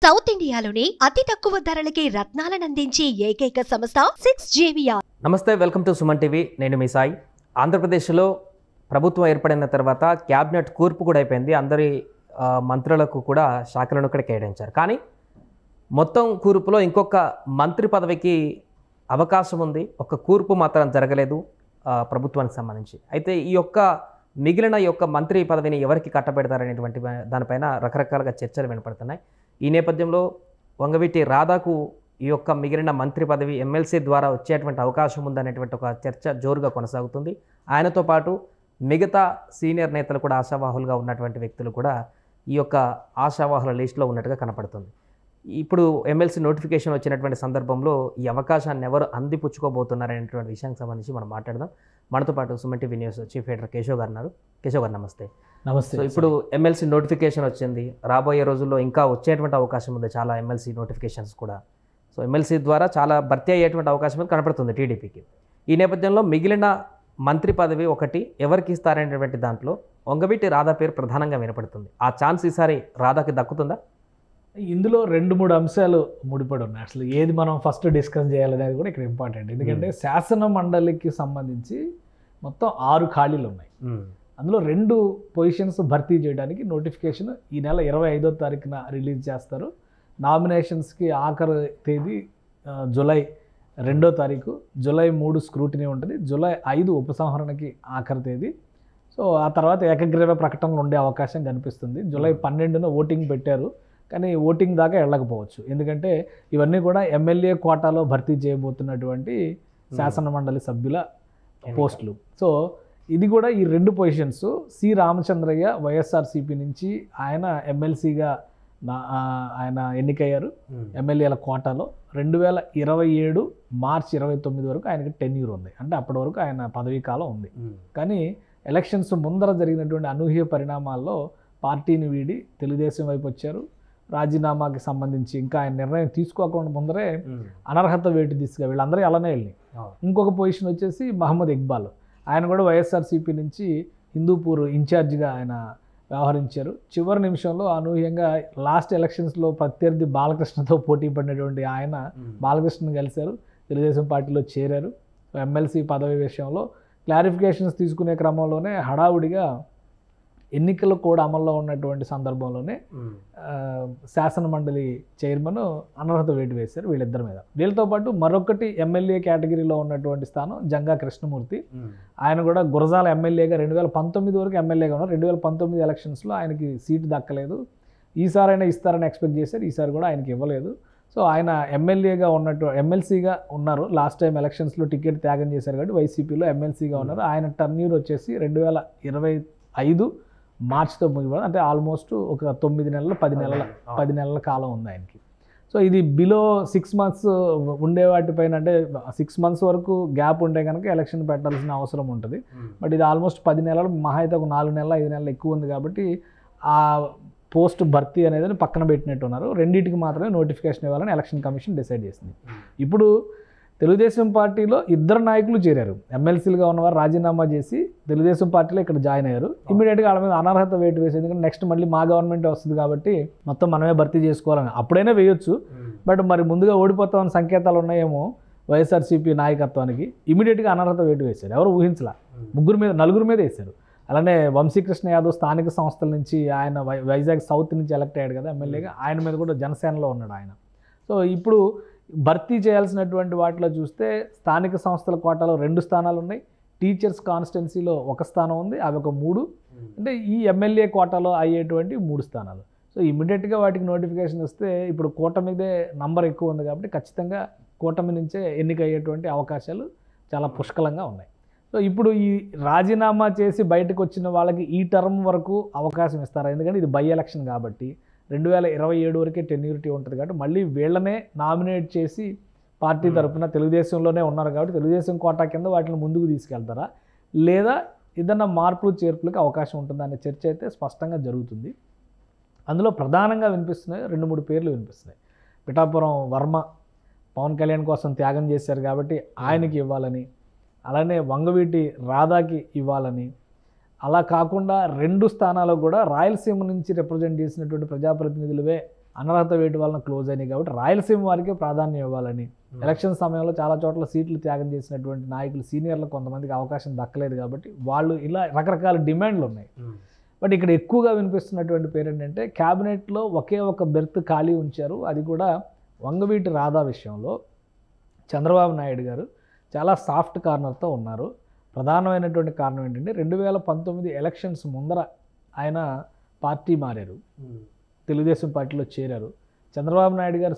South ఇండియాలోనే అతి తక్కువ ధరలకి రత్నాలనందించే ఏకైక సంస్థ 6JVR. నమస్తే, వెల్కమ్ టు సుమన్ టీవీ. నేను మీ సాయి. ఆంధ్రప్రదేశ్లో ప్రభుత్వం ఏర్పడిన తర్వాత క్యాబినెట్ కూర్పు కూడా అయిపోయింది. అందరి మంత్రులకు కూడా శాఖలను కూడా కేటాయించారు. కానీ మొత్తం కూర్పులో ఇంకొక మంత్రి పదవికి అవకాశం ఉంది. ఒక కూర్పు మాత్రం జరగలేదు ప్రభుత్వానికి సంబంధించి. అయితే ఈ యొక్క మిగిలిన యొక్క మంత్రి పదవిని ఎవరికి కట్టబెడతారనేటువంటి దానిపైన రకరకాలుగా చర్చలు వినపడుతున్నాయి. ఈ నేపథ్యంలో వంగవీటి రాధాకు ఈ యొక్క మిగిలిన మంత్రి పదవి ఎమ్మెల్సీ ద్వారా వచ్చేటువంటి అవకాశం ఉందనేటువంటి ఒక చర్చ జోరుగా కొనసాగుతుంది. ఆయనతో పాటు మిగతా సీనియర్ నేతలు కూడా ఆశావాహులుగా ఉన్నటువంటి వ్యక్తులు కూడా ఈ యొక్క ఆశావాహుల లిస్టులో ఉన్నట్టుగా కనపడుతుంది. ఇప్పుడు ఎమ్మెల్సీ నోటిఫికేషన్ వచ్చినటువంటి సందర్భంలో ఈ అవకాశాన్ని ఎవరు అందిపుచ్చుకోబోతున్నారనేటువంటి విషయానికి సంబంధించి మనం మాట్లాడదాం. మనతో పాటు Suman TV news chief editor Keshav గారు ఉన్నారు. కేశవ్ గారు నమస్తే. నమస్తే. సో ఇప్పుడు ఎమ్మెల్సీ నోటిఫికేషన్ వచ్చింది. రాబోయే రోజుల్లో ఇంకా వచ్చేటువంటి అవకాశం ఉంది, చాలా ఎమ్మెల్సీ నోటిఫికేషన్స్ కూడా. సో ఎమ్మెల్సీ ద్వారా చాలా భర్తీ అయ్యేటువంటి అవకాశం కనపడుతుంది టీడీపీకి. ఈ నేపథ్యంలో మిగిలిన మంత్రి పదవి ఒకటి ఎవరికి ఇస్తారనేటువంటి దాంట్లో వంగవీటి రాధా పేరు ప్రధానంగా వినపడుతుంది. ఆ ఛాన్స్ ఈసారి రాధాకి దక్కుతుందా? ఇందులో 2-3 అంశాలు ముడిపడి ఉన్నాయి. అసలు ఏది మనం ఫస్ట్ డిస్కస్ చేయాలనేది కూడా ఇక్కడ ఇంపార్టెంట్. ఎందుకంటే శాసన మండలికి సంబంధించి మొత్తం 6 ఖాళీలు ఉన్నాయి. అందులో 2 పొజిషన్స్ భర్తీ చేయడానికి నోటిఫికేషన్ ఈ నెల 25వ తారీఖున రిలీజ్ చేస్తారు. నామినేషన్స్కి ఆఖరి తేదీ జూలై 2వ తారీఖు, జూలై 3 స్క్రూటినీ ఉంటుంది, జూలై 5 ఉపసంహరణకి ఆఖరి తేదీ. సో ఆ తర్వాత ఏకగ్రీవ ప్రకటనలు ఉండే అవకాశం కనిపిస్తుంది. జూలై 12న ఓటింగ్ పెట్టారు, కానీ ఓటింగ్ దాకా వెళ్ళకపోవచ్చు. ఎందుకంటే ఇవన్నీ కూడా ఎమ్మెల్యే కోటాలో భర్తీ చేయబోతున్నటువంటి శాసన మండలి సభ్యుల పోస్టులు. సో ఇది కూడా ఈ 2 పొజిషన్స్ సి రామచంద్రయ్య వైఎస్ఆర్సీపీ నుంచి ఆయన ఎమ్మెల్సీగా ఆయన ఎన్నికయ్యారు ఎమ్మెల్యేల కోటాలో. 2027 మార్చి 29 వరకు ఆయనకి టెన్యూర్ ఉంది. అంటే అప్పటి వరకు ఆయన పదవీ కాలం ఉంది. కానీ ఎలక్షన్స్ ముందర జరిగినటువంటి అనూహ్య పరిణామాల్లో పార్టీని వీడి తెలుగుదేశం వైపు వచ్చారు. రాజీనామాకి సంబంధించి ఇంకా ఆయన నిర్ణయం తీసుకోకుండా ముందరే అనర్హత వేటు దిశగా వీళ్ళందరూ అలానే వెళ్ళినాయి. ఇంకొక పొజిషన్ వచ్చేసి మహమ్మద్ ఇక్బాల్, ఆయన కూడా వైఎస్ఆర్సీపీ నుంచి హిందూపూర్ ఇన్ఛార్జిగా ఆయన వ్యవహరించారు. చివరి నిమిషంలో అనూహ్యంగా లాస్ట్ ఎలక్షన్స్లో ప్రత్యర్థి బాలకృష్ణతో పోటీ పడినటువంటి ఆయన బాలకృష్ణను కలిశారు, తెలుగుదేశం పార్టీలో చేరారు. ఎమ్మెల్సీ పదవి విషయంలో క్లారిఫికేషన్స్ తీసుకునే క్రమంలోనే హడావుడిగా ఎన్నికలు కూడా అమల్లో ఉన్నటువంటి సందర్భంలోనే శాసన మండలి చైర్మన్ అనర్హత వేటు వేశారు వీళ్ళిద్దరి మీద. వీళ్ళతో పాటు మరొకటి ఎమ్మెల్యే కేటగిరీలో ఉన్నటువంటి స్థానం జంగా కృష్ణమూర్తి. ఆయన కూడా గురజాల ఎమ్మెల్యేగా 2019 వరకు ఎమ్మెల్యేగా ఉన్నారు. 2019 ఎలక్షన్స్లో ఆయనకి సీటు దక్కలేదు. ఈసారైనా ఇస్తారని ఎక్స్పెక్ట్ చేశారు, ఈసారి కూడా ఆయనకి ఇవ్వలేదు. సో ఆయన ఎమ్మెల్యేగా ఎమ్మెల్సీగా ఉన్నారు. లాస్ట్ టైం ఎలక్షన్స్లో టికెట్ త్యాగం చేశారు కాబట్టి వైసీపీలో ఎమ్మెల్సీగా ఉన్నారు. ఆయన టర్న్యూర్ వచ్చేసి 2025 మార్చితో ముగిపోయింది. అంటే ఆల్మోస్ట్ ఒక 9 నెలలు 10 నెలల కాలం ఉంది ఆయనకి. సో ఇది బిలో 6 మంత్స్ ఉండే వాటిపైన, అంటే 6 మంత్స్ వరకు గ్యాప్ ఉంటే కనుక ఎలక్షన్ పెట్టాల్సిన అవసరం ఉంటుంది. బట్ ఇది ఆల్మోస్ట్ 10 నెలలు, మహా అయితే ఒక 4 నెలలు 5 నెలలు ఎక్కువ ఉంది కాబట్టి ఆ పోస్ట్ భర్తీ అనేది పక్కన పెట్టినట్టున్నారు. రెండింటికి మాత్రమే నోటిఫికేషన్ ఇవ్వాలని ఎలక్షన్ కమిషన్ డిసైడ్ చేసింది. ఇప్పుడు తెలుగుదేశం పార్టీలో 2 నాయకులు చేరారు. ఎమ్మెల్సీలుగా ఉన్నవారు రాజీనామా చేసి తెలుగుదేశం పార్టీలో ఇక్కడ జాయిన్ అయ్యారు. ఇమీడియట్గా వాళ్ళ మీద అనర్హత వేటు వేసి, ఎందుకంటే నెక్స్ట్ మళ్ళీ మా గవర్నమెంటే వస్తుంది కాబట్టి మొత్తం మనమే భర్తీ చేసుకోవాలని అప్పుడైనా వేయొచ్చు. బట్ మరి ముందుగా ఓడిపోతామని సంకేతాలు ఉన్నాయేమో వైఎస్ఆర్సీపీ నాయకత్వానికి. ఇమీడియట్గా అనర్హత వేటు వేశారు. ఎవరు ఊహించలా, 4 మీద వేశారు. అలానే వంశీకృష్ణ యాదవ్ స్థానిక సంస్థల నుంచి, ఆయన వైజాగ్ సౌత్ నుంచి ఎలక్ట్ అయ్యాడు కదా ఎమ్మెల్యేగా, ఆయన మీద కూడా జనసేనలో ఉన్నాడు ఆయన. సో ఇప్పుడు భర్తీ చేయాల్సినటువంటి వాటిలో చూస్తే స్థానిక సంస్థల కోటాలో 2 స్థానాలు ఉన్నాయి. టీచర్స్ కాన్స్టిట్యున్సీలో 1 స్థానం ఉంది, అవి ఒక 3. అంటే ఈ ఎమ్మెల్యే కోటాలో అయ్యేటువంటి 3 స్థానాలు. సో ఇమ్మీడియట్గా వాటికి నోటిఫికేషన్ వస్తే ఇప్పుడు కూటమిదే నంబర్ ఎక్కువ ఉంది కాబట్టి ఖచ్చితంగా కూటమి నుంచే ఎన్నిక అయ్యేటువంటి అవకాశాలు చాలా పుష్కలంగా ఉన్నాయి. సో ఇప్పుడు ఈ రాజీనామా చేసి బయటకు వచ్చిన వాళ్ళకి ఈ టర్మ్ వరకు అవకాశం ఇస్తారా? ఎందుకంటే ఇది బై ఎలక్షన్ కాబట్టి 2027 వరకే టెన్యూరిటీ ఉంటుంది కాబట్టి మళ్ళీ వీళ్ళనే నామినేట్ చేసి పార్టీ తరఫున తెలుగుదేశంలోనే ఉన్నారు కాబట్టి తెలుగుదేశం కోటా కింద వాటిని ముందుకు తీసుకెళ్తారా, లేదా ఏదన్నా మార్పులు చేర్పులకు అవకాశం ఉంటుందా అనే చర్చ అయితే స్పష్టంగా జరుగుతుంది. అందులో ప్రధానంగా వినిపిస్తున్నాయి 2-3 పేర్లు వినిపిస్తున్నాయి. పిఠాపురం వర్మ పవన్ కళ్యాణ్ కోసం త్యాగం చేశారు కాబట్టి ఆయనకి ఇవ్వాలని, అలానే వంగవీటి రాధాకి ఇవ్వాలని, అలా కాకుండా 2 స్థానాలు కూడా రాయలసీమ నుంచి రిప్రజెంట్ చేసినటువంటి ప్రజాప్రతినిధులవే అనర్హత వేటు వలన క్లోజ్ అయినాయి కాబట్టి రాయలసీమ వారికే ప్రాధాన్యం ఇవ్వాలని, ఎలక్షన్ సమయంలో చాలా చోట్ల సీట్లు త్యాగం చేసినటువంటి నాయకులు సీనియర్లకు కొంతమందికి అవకాశం దక్కలేదు కాబట్టి వాళ్ళు ఇలా రకరకాల డిమాండ్లు ఉన్నాయి. బట్ ఇక్కడ ఎక్కువగా వినిపిస్తున్నటువంటి పేరు ఏంటంటే క్యాబినెట్లో ఒకే ఒక బెర్త్ ఖాళీ ఉంచారు. అది కూడా వంగవీటి రాధా విషయంలో చంద్రబాబు నాయుడు గారు చాలా సాఫ్ట్ కార్నర్తో ఉన్నారు. ప్రధానమైనటువంటి కారణం ఏంటంటే 2019 ఎలక్షన్స్ ముందర ఆయన పార్టీ మారారు, తెలుగుదేశం పార్టీలో చేరారు. చంద్రబాబు నాయుడు గారు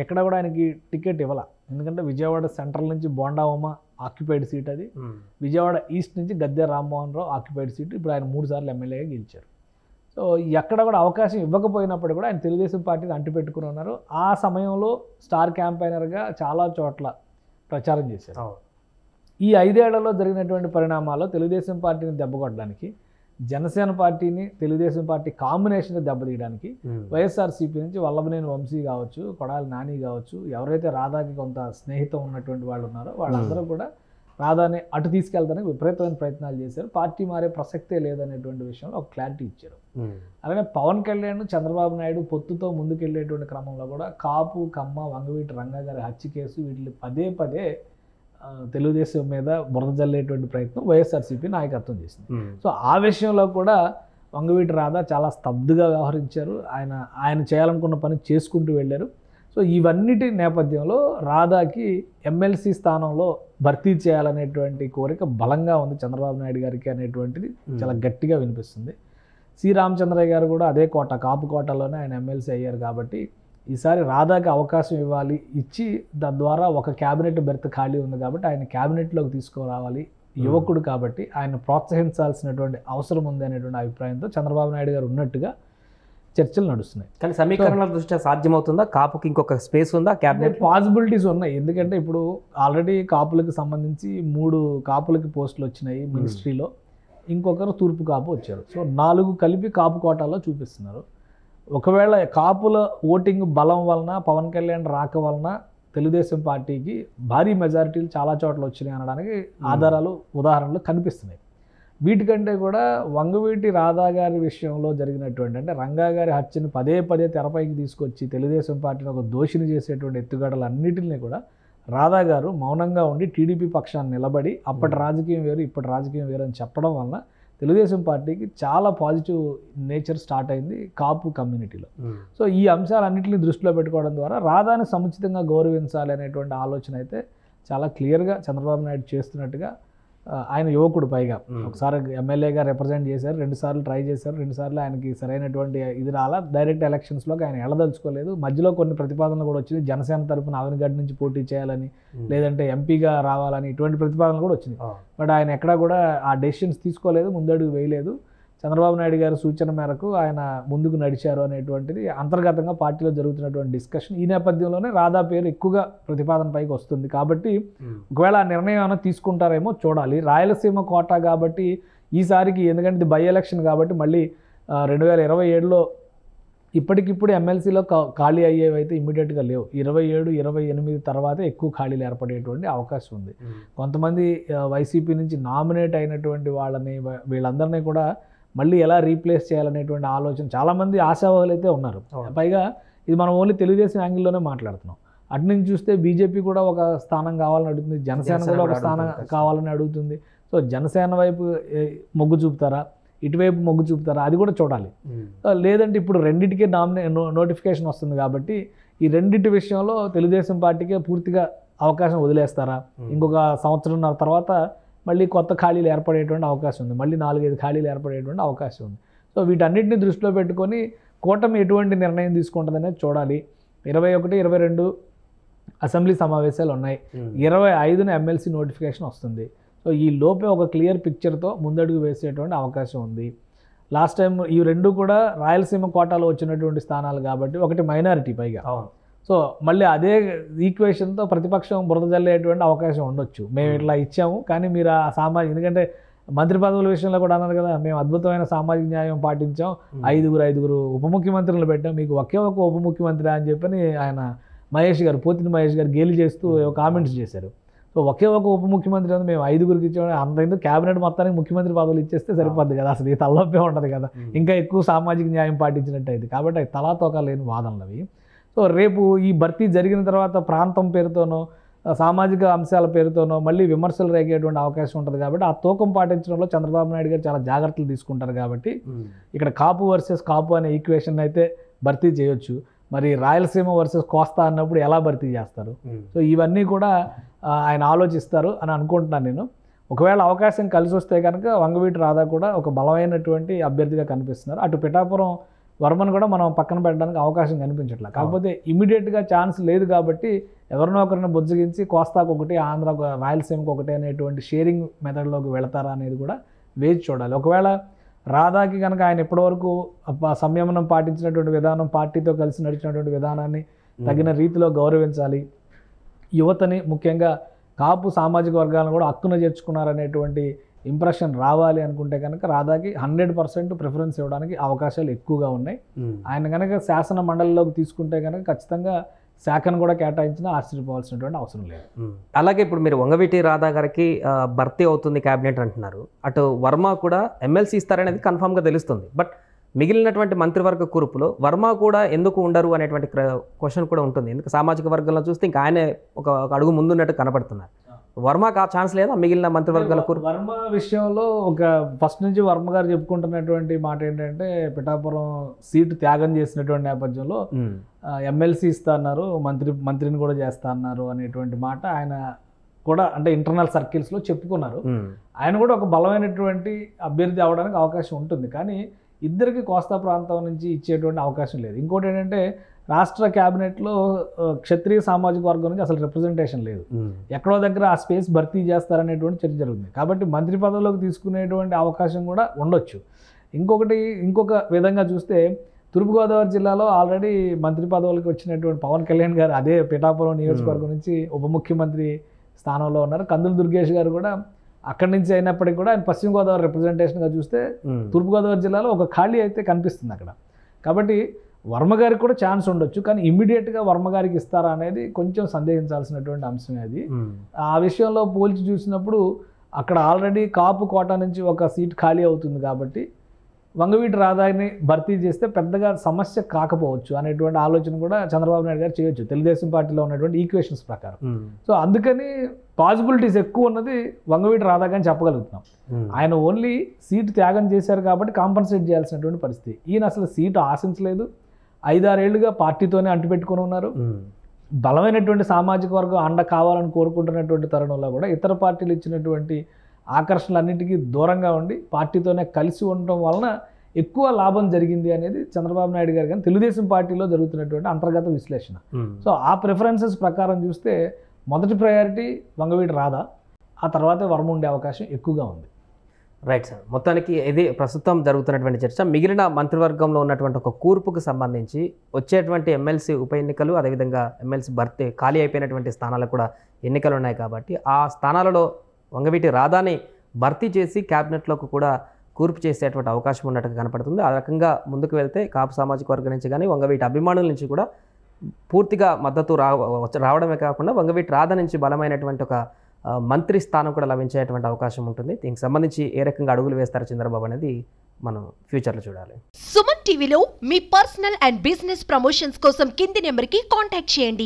ఎక్కడ కూడా ఆయనకి టికెట్ ఇవ్వాల, ఎందుకంటే విజయవాడ సెంట్రల్ నుంచి బోండా ఉమ ఆక్యుపైడ్ సీట్, అది విజయవాడ ఈస్ట్ నుంచి గద్దె రామ్మోహన్ రావు ఆక్యుపైడ్ సీట్. ఇప్పుడు ఆయన 3 సార్లు ఎమ్మెల్యేగా గెలిచారు. సో ఎక్కడ కూడా అవకాశం ఇవ్వకపోయినప్పుడు కూడా ఆయన తెలుగుదేశం పార్టీని అంటిపెట్టుకుని ఉన్నారు. ఆ సమయంలో స్టార్ క్యాంపెయినర్గా చాలా చోట్ల ప్రచారం చేశారు. ఈ 5 ఏళ్లలో జరిగినటువంటి పరిణామాల్లో తెలుగుదేశం పార్టీని దెబ్బకొట్టడానికి, జనసేన పార్టీని తెలుగుదేశం పార్టీ కాంబినేషన్ దెబ్బతీయడానికి వైఎస్ఆర్సీపీ నుంచి వల్లభనేని వంశీ కావచ్చు, కొడాలి నాని కావచ్చు, ఎవరైతే రాధాకి కొంత స్నేహితం ఉన్నటువంటి వాళ్ళు ఉన్నారో వాళ్ళందరూ కూడా రాధాని అటు తీసుకెళ్తానికి విపరీతమైన ప్రయత్నాలు చేశారు. పార్టీ మారే ప్రసక్తే లేదనేటువంటి విషయంలో ఒక క్లారిటీ ఇచ్చారు. అలానే పవన్ కళ్యాణ్, చంద్రబాబు నాయుడు పొత్తుతో ముందుకెళ్ళేటువంటి క్రమంలో కూడా కాపు, కమ్మ, వంగవీటి రంగా గారి హత్య కేసు వీటిని పదే పదే తెలుగుదేశం మీద బురద జల్లేటువంటి ప్రయత్నం వైఎస్ఆర్సీపీ నాయకత్వం చేసింది. సో ఆ విషయంలో కూడా వంగవీటి రాధా చాలా స్తబ్దుగా వ్యవహరించారు. ఆయన చేయాలనుకున్న పని చేసుకుంటూ వెళ్ళారు. సో ఇవన్నిటి నేపథ్యంలో రాధాకి ఎమ్మెల్సీ స్థానంలో భర్తీ చేయాలనేటువంటి కోరిక బలంగా ఉంది చంద్రబాబు నాయుడు గారికి అనేటువంటిది చాలా గట్టిగా వినిపిస్తుంది. సి రామచంద్రయ్య గారు కూడా అదే కోట, కాపు కోటలోనే ఆయన ఎమ్మెల్సీ అయ్యారు కాబట్టి ఈసారి రాధాకి అవకాశం ఇవ్వాలి, ఇచ్చి దాని ద్వారా ఒక క్యాబినెట్ బెర్త్ ఖాళీ ఉంది కాబట్టి ఆయన క్యాబినెట్లోకి తీసుకురావాలి, యువకుడు కాబట్టి ఆయన ప్రోత్సహించాల్సినటువంటి అవసరం ఉంది అనేటువంటి అభిప్రాయంతో చంద్రబాబు నాయుడు గారు ఉన్నట్టుగా చర్చలు నడుస్తున్నాయి. కానీ సమీకరణల దృష్ట్యా సాధ్యమవుతుందా? కాపుకి ఇంకొక స్పేస్ ఉందా క్యాబినెట్? పాసిబిలిటీస్ ఉన్నాయి. ఎందుకంటే ఇప్పుడు ఆల్రెడీ కాపులకు సంబంధించి 3 కాపులకి పోస్టులు వచ్చినాయి మినిస్ట్రీలో, ఇంకొకరు తూర్పు కాపు వచ్చారు. సో 4 కలిపి కాపు కోటాలో చూపిస్తున్నారు. ఒకవేళ కాపుల ఓటింగ్ బలం వలన, పవన్ కళ్యాణ్ రాక వలన తెలుగుదేశం పార్టీకి భారీ మెజారిటీలు చాలా చోట్ల వచ్చినాయి అనడానికి ఆధారాలు, ఉదాహరణలు కనిపిస్తున్నాయి. వీటికంటే కూడా వంగవీటి రాధా గారి విషయంలో జరిగినటువంటి, అంటే రంగా గారి హత్యను పదే పదే తెరపైకి తీసుకొచ్చి తెలుగుదేశం పార్టీని ఒక దోషిని చేసేటువంటి ఎత్తుగడలన్నిటిని కూడా రాధా గారు మౌనంగా ఉండి టీడీపీ పక్షాన్ని నిలబడి అప్పటి రాజకీయం వేరు, ఇప్పటి రాజకీయం వేరు అని చెప్పడం వలన తెలుగుదేశం పార్టీకి చాలా పాజిటివ్ నేచర్ స్టార్ట్ అయింది కాపు కమ్యూనిటీలో. సో ఈ అంశాలన్నింటినీ దృష్టిలో పెట్టుకోవడం ద్వారా రాధాని సముచితంగా గౌరవించాలి అనేటువంటి ఆలోచన అయితే చాలా క్లియర్గా చంద్రబాబు నాయుడు చేస్తున్నట్టుగా. ఆయన యువకుడు, పైగా ఒకసారి ఎమ్మెల్యేగా రిప్రజెంట్ చేశారు, 2 సార్లు ట్రై చేశారు, 2 సార్లు ఆయనకి సరైనటువంటి ఇది రాలా, డైరెక్ట్ ఎలక్షన్స్లోకి ఆయన ఎళ్ళదలుచుకోలేదు. మధ్యలో కొన్ని ప్రతిపాదనలు కూడా వచ్చింది, జనసేన తరపున అవనిగడ్డ నుంచి పోటీ చేయాలని, లేదంటే ఎంపీగా రావాలని, ఇటువంటి ప్రతిపాదనలు కూడా వచ్చింది. బట్ ఆయన ఎక్కడా కూడా ఆ డెసిషన్స్ తీసుకోలేదు, ముందడుగు వేయలేదు. చంద్రబాబు నాయుడు గారి సూచన మేరకు ఆయన ముందుకు నడిచారు అనేటువంటిది అంతర్గతంగా పార్టీలో జరుగుతున్నటువంటి డిస్కషన్. ఈ నేపథ్యంలోనే రాధా పేరు ఎక్కువగా ప్రతిపాదన పైకి వస్తుంది కాబట్టి ఒకవేళ ఆ నిర్ణయం ఏమైనా తీసుకుంటారేమో చూడాలి. రాయలసీమ కోటా కాబట్టి ఈసారికి, ఎందుకంటే ఇది బై ఎలక్షన్ కాబట్టి మళ్ళీ 2027లో ఇప్పటికిప్పుడు ఎమ్మెల్సీలో ఖాళీ అయ్యేవైతే ఇమ్మీడియట్గా లేవు. 27, 28 తర్వాతే ఎక్కువ ఖాళీలు ఏర్పడేటువంటి అవకాశం ఉంది. కొంతమంది వైసీపీ నుంచి నామినేట్ అయినటువంటి వాళ్ళని, వీళ్ళందరినీ కూడా మళ్ళీ ఎలా రీప్లేస్ చేయాలనేటువంటి ఆలోచన చాలామంది ఆశావాహులు అయితే ఉన్నారు. పైగా ఇది మనం ఓన్లీ తెలుగుదేశం యాంగిల్లోనే మాట్లాడుతున్నాం. అటు నుంచి చూస్తే బీజేపీ కూడా ఒక స్థానం కావాలని అడుగుతుంది, జనసేన కూడా ఒక స్థానం కావాలని అడుగుతుంది. సో జనసేన వైపు మొగ్గు చూపుతారా, ఇటువైపు మొగ్గు చూపుతారా, అది కూడా చూడాలి. లేదంటే ఇప్పుడు రెండింటికే నోటిఫికేషన్ వస్తుంది కాబట్టి ఈ రెండింటి విషయంలో తెలుగుదేశం పార్టీకే పూర్తిగా అవకాశం వదిలేస్తారా, ఇంకొక సంవత్సరంన్నర తర్వాత మళ్ళీ కొత్త ఖాళీలు ఏర్పడేటువంటి అవకాశం ఉంది, మళ్ళీ 4-5 ఖాళీలు ఏర్పడేటువంటి అవకాశం ఉంది. సో వీటన్నిటిని దృష్టిలో పెట్టుకొని కూటమి ఎటువంటి నిర్ణయం తీసుకుంటుంది అనేది చూడాలి. 21, 22 అసెంబ్లీ సమావేశాలు ఉన్నాయి, 25న ఎమ్మెల్సీ నోటిఫికేషన్ వస్తుంది. సో ఈ లోపే ఒక క్లియర్ పిక్చర్తో ముందడుగు వేసేటువంటి అవకాశం ఉంది. లాస్ట్ టైం ఈ 2 కూడా రాయలసీమ కోటాలో వచ్చినటువంటి స్థానాలు కాబట్టి ఒకటి మైనారిటీ పైగా. సో మళ్ళీ అదే ఈక్వేషన్తో ప్రతిపక్షం బురద జల్లేటువంటి అవకాశం ఉండొచ్చు. మేము ఇట్లా ఇచ్చాము కానీ మీరు ఆ సామాజిక, ఎందుకంటే మంత్రి పదవుల విషయంలో కూడా అన్నారు కదా, మేము అద్భుతమైన సామాజిక న్యాయం పాటించాం, 5 ఉప ముఖ్యమంత్రులు పెట్టాం, మీకు ఒకే ఒక ఉప ముఖ్యమంత్రి అని చెప్పని ఆయన పోతిని మహేష్ గారు గేలి చేస్తూ కామెంట్స్ చేశారు. సో ఒకే ఒక ఉప ముఖ్యమంత్రి ఉంది, మేము 5గురికి ఇచ్చాము, అంత ఎందుకు క్యాబినెట్ మొత్తానికి ముఖ్యమంత్రి పదవులు ఇచ్చేస్తే సరిపోద్ది కదా, అసలు ఈ తలనొప్పే ఉండదు కదా, ఇంకా ఎక్కువ సామాజిక న్యాయం పాటించినట్టు అయింది. కాబట్టి అవి తలాతోక లేని వాదనలు అవి. సో రేపు ఈ భర్తీ జరిగిన తర్వాత ప్రాంతం పేరుతోనో సామాజిక అంశాల పేరుతోనో మళ్ళీ విమర్శలు రేగేటువంటి అవకాశం ఉంటుంది. కాబట్టి ఆ తూకం పాటించడంలో చంద్రబాబు నాయుడు గారు చాలా జాగ్రత్తలు తీసుకుంటారు. కాబట్టి ఇక్కడ కాపు వర్సెస్ కాపు అనే ఈక్వేషన్ అయితే భర్తీ చేయొచ్చు. మరి రాయలసీమ వర్సెస్ కోస్తా అన్నప్పుడు ఎలా భర్తీ చేస్తారు? సో ఇవన్నీ కూడా ఆయన ఆలోచిస్తారు అని అనుకుంటున్నాను నేను. ఒకవేళ అవకాశం కలిసి వస్తే కనుక వంగవీటి రాధా కూడా ఒక బలమైనటువంటి అభ్యర్థిగా కనిపిస్తున్నారు. అటు పిఠాపురం వర్మను కూడా మనం పక్కన పెట్టడానికి అవకాశం కనిపించట్లేదు. కాకపోతే ఇమీడియట్గా ఛాన్స్ లేదు కాబట్టి ఎవరినో ఒకరిని బుజ్జగించి కోస్తాకు ఒకటి, ఆంధ్ర రాయలసీమకు ఒకటి అనేటువంటి షేరింగ్ మెథడ్లోకి వెళతారా అనేది కూడా వేచి చూడాలి. ఒకవేళ రాధాకి కనుక ఆయన ఇప్పటివరకు సంయమనం పాటించినటువంటి విధానం, పార్టీతో కలిసి నడిచినటువంటి విధానాన్ని తగిన రీతిలో గౌరవించాలి, యువతని ముఖ్యంగా కాపు సామాజిక వర్గాలను కూడా హక్కున చేర్చుకున్నారనేటువంటి ఇంప్రెషన్ రావాలి అనుకుంటే కనుక రాధాకి 100% ప్రిఫరెన్స్ ఇవ్వడానికి అవకాశాలు ఎక్కువగా ఉన్నాయి. ఆయన కనుక శాసన మండలిలోకి తీసుకుంటే కనుక ఖచ్చితంగా శాఖను కూడా కేటాయించినా ఆశ్చర్యపోవాల్సినటువంటి అవసరం లేదు. అలాగే ఇప్పుడు మీరు వంగవీటి రాధా గారికి భర్తీ అవుతుంది క్యాబినెట్ అంటున్నారు, అటు వర్మ కూడా ఎమ్మెల్సీ ఇస్తారనేది కన్ఫామ్గా తెలుస్తుంది. బట్ మిగిలినటువంటి మంత్రివర్గ కూర్పులో వర్మ కూడా ఎందుకు ఉండరు అనేటువంటి క్వశ్చన్ కూడా ఉంటుంది. ఎందుకు సామాజిక వర్గంలో చూస్తే ఇంకా ఆయనే ఒక అడుగు ముందున్నట్టు కనపడుతున్నారు. వర్మకు ఆ ఛాన్స్ లేదా మిగిలిన మంత్రివర్గాల కూర్పు? వర్మ విషయంలో ఒక ఫస్ట్ నుంచి వర్మ గారు చెప్పుకుంటున్నటువంటి మాట ఏంటంటే పిఠాపురం సీటు త్యాగం చేసినటువంటి నేపథ్యంలో ఎమ్మెల్సీ ఇస్తా అన్నారు, మంత్రిని కూడా చేస్తా అన్నారు అనేటువంటి మాట ఆయన కూడా అంటే ఇంటర్నల్ సర్కిల్స్లో చెప్పుకున్నారు. ఆయన కూడా ఒక బలమైనటువంటి అభ్యర్థి అవడానికి అవకాశం ఉంటుంది. కానీ ఇద్దరికి కోస్తా ప్రాంతం నుంచి ఇచ్చేటువంటి అవకాశం లేదు. ఇంకోటి ఏంటంటే రాష్ట్ర క్యాబినెట్లో క్షత్రియ సామాజిక వర్గం నుంచి అసలు రిప్రజెంటేషన్ లేదు. ఎక్కడో దగ్గర ఆ స్పేస్ భర్తీ చేస్తారనేటువంటి చర్చ జరుగుతుంది. కాబట్టి మంత్రి పదవులోకి తీసుకునేటువంటి అవకాశం కూడా ఉండొచ్చు. ఇంకొక విధంగా చూస్తే తూర్పుగోదావరి జిల్లాలో ఆల్రెడీ మంత్రి పదవులకు వచ్చినటువంటి పవన్ కళ్యాణ్ గారు అదే పిఠాపురం నియోజకవర్గం నుంచి ఉప ముఖ్యమంత్రి స్థానంలో ఉన్నారు. కందుల దుర్గేష్ గారు కూడా అక్కడి నుంచి అయినప్పటికీ కూడా ఆయన పశ్చిమ గోదావరి రిప్రజెంటేషన్గా చూస్తే తూర్పుగోదావరి జిల్లాలో ఒక ఖాళీ అయితే కనిపిస్తుంది అక్కడ. కాబట్టి వర్మ గారికి కూడా ఛాన్స్ ఉండొచ్చు. కానీ ఇమ్మీడియట్గా వర్మ గారికి ఇస్తారా అనేది కొంచెం సందేహించాల్సినటువంటి అంశమే అది. ఆ విషయంలో పోల్చి చూసినప్పుడు అక్కడ ఆల్రెడీ కాపు కోట నుంచి ఒక సీట్ ఖాళీ అవుతుంది. కాబట్టి వంగవీటి రాధాని భర్తీ చేస్తే పెద్దగా సమస్య కాకపోవచ్చు అనేటువంటి ఆలోచన కూడా చంద్రబాబు నాయుడు గారు చేయొచ్చు తెలుగుదేశం పార్టీలో ఉన్నటువంటి ఈక్వేషన్స్ ప్రకారం. సో అందుకని పాసిబిలిటీస్ ఎక్కువ ఉన్నది వంగవీటి రాధా అని చెప్పగలుగుతున్నాం. ఆయన ఓన్లీ సీటు త్యాగం చేశారు కాబట్టి కాంపన్సేట్ చేయాల్సినటువంటి పరిస్థితి. ఈయన అసలు సీటు ఆశించలేదు. 5-6 ఏళ్లుగా పార్టీతోనే అంటిపెట్టుకుని ఉన్నారు. బలమైనటువంటి సామాజిక వర్గం అండ కావాలని కోరుకుంటున్నటువంటి తరుణంలో కూడా ఇతర పార్టీలు ఇచ్చినటువంటి ఆకర్షణలన్నింటికీ దూరంగా ఉండి పార్టీతోనే కలిసి ఉండటం వలన ఎక్కువ లాభం జరిగింది అనేది చంద్రబాబు నాయుడు గారు కానీ తెలుగుదేశం పార్టీలో జరుగుతున్నటువంటి అంతర్గత విశ్లేషణ. సో ఆ ప్రిఫరెన్సెస్ ప్రకారం చూస్తే మొదటి ప్రయారిటీ వంగవీటి రాధా, ఆ తర్వాతే వర్మ ఉండే అవకాశం ఎక్కువగా ఉంది. రైట్ సార్, మొత్తానికి ఇది ప్రస్తుతం జరుగుతున్నటువంటి చర్చ. మిగిలిన మంత్రివర్గంలో ఉన్నటువంటి ఒక కూర్పుకు సంబంధించి వచ్చేటువంటి ఎమ్మెల్సీ ఉప ఎన్నికలు, అదేవిధంగా ఎమ్మెల్సీ భర్తీ ఖాళీ అయిపోయినటువంటి స్థానాలకు కూడా ఎన్నికలు ఉన్నాయి. కాబట్టి ఆ స్థానాలలో వంగవీటి రాధాని భర్తీ చేసి క్యాబినెట్లోకి కూడా కూర్పు చేసేటువంటి అవకాశం ఉన్నట్టుగా కనపడుతుంది. ఆ రకంగా ముందుకు వెళ్తే కాపు సామాజిక వర్గం నుంచి కానీ వంగవీటి అభిమానుల నుంచి కూడా పూర్తిగా మద్దతు రావడమే కాకుండా వంగవీటి రాధా నుంచి బలమైనటువంటి ఒక మంత్రి స్థానం కూడా లభించేటువంటి అవకాశం ఉంటుంది. దీనికి సంబంధించి ఏ రకంగా అడుగులు వేస్తారు చంద్రబాబు అనేది మనం ఫ్యూచర్లో చూడాలి. సుమన్ టీవీలో మీ పర్సనల్ అండ్ బిజినెస్ ప్రమోషన్స్ కోసం కింది నెంబర్కి కాంటాక్ట్ చేయండి.